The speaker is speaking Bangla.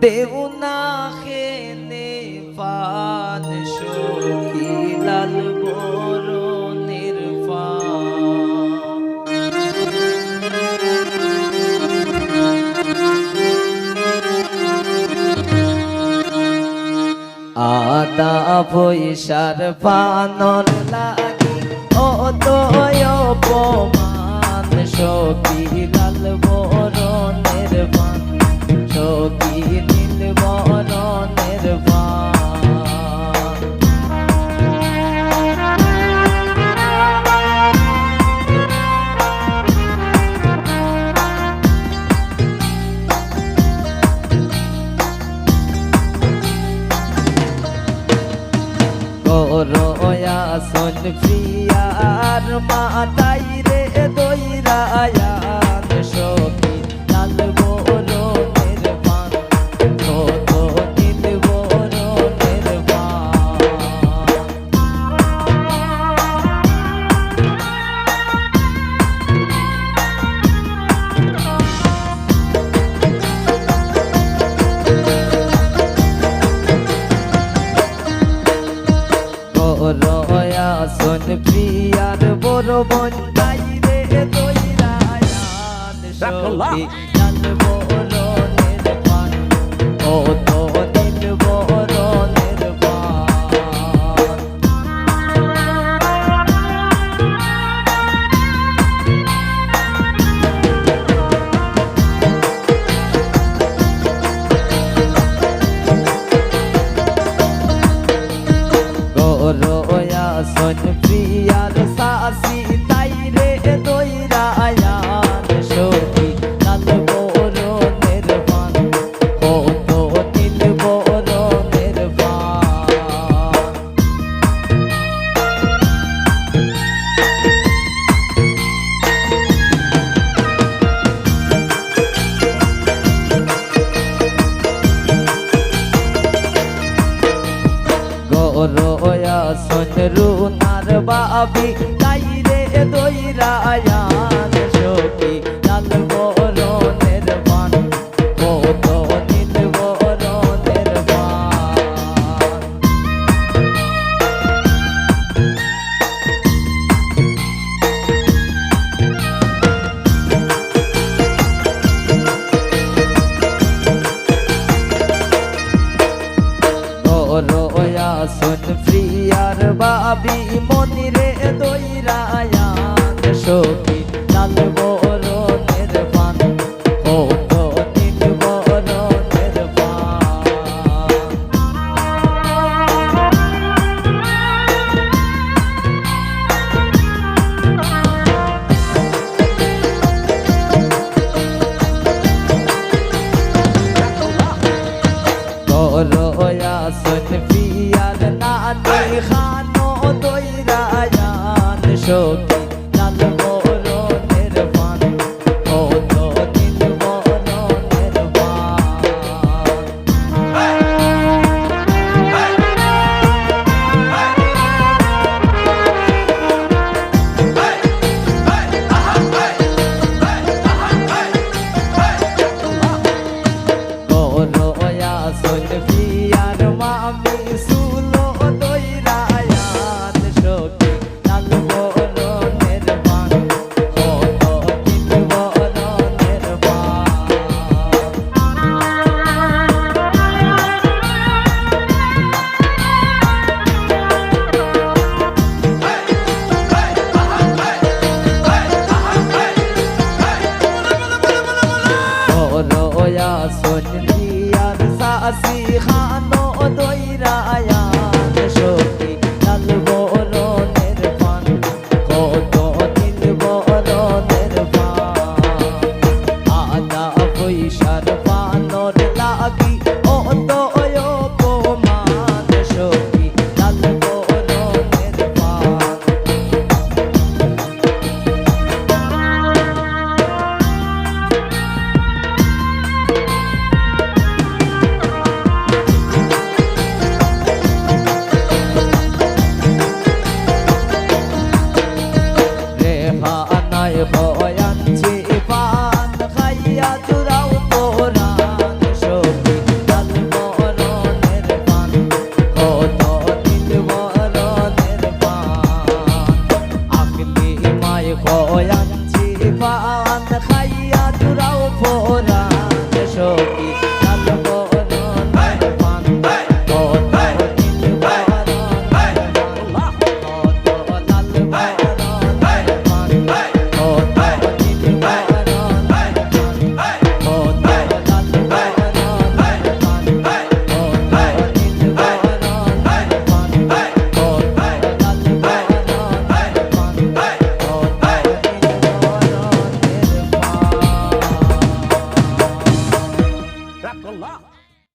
দেউনা খেনে পান সখী লাল বরণের আদা পয়সার পানর লাগি ও দয় অপমান সখী লাল বরণের পান সখী নীল বরণের পান রয়া সন প্রিয়ার মাতাই রে দইরায়ান সখী লাল বরণের পান কত নীল বরণের পান রয়া সন প্রিয়ার বড় বন্ধাই রে দইরায়ান সখী লাল বরণের পান কত নীল বরণের পান রয়া সন প্রিয়ার সাসি তাই রে দইরায়ান সখী লাল বরণের পান কত নীল বরণের পান রয়া সন রুনার বাবি তাই রে দইরায়ান সখী লাল বরণের পান কত নীল বরণের পান রয়া সন প্রিয়ার বাবি মনি রে দইরায়ান সখী লাল বরণের পান কত নীল বরণের পান রয়া সন প্রিয়ার নানি খানো দইরায়ান সখী লাল বরণের পান কত নীল বরণের পান রয়া সন প্রিয়ার মামি সুলো দইরায়ান সখী লাল বরণের পান কত নীল বরণের পান রয়া সন প্রিয়ার সাসি খানো দইরায়ান সখী লাল বরণের পান কত নীল বরণের পান আদা পয়সার পানর লাগি ও দয় অপমান সখী লাল বরণের পান পয়ান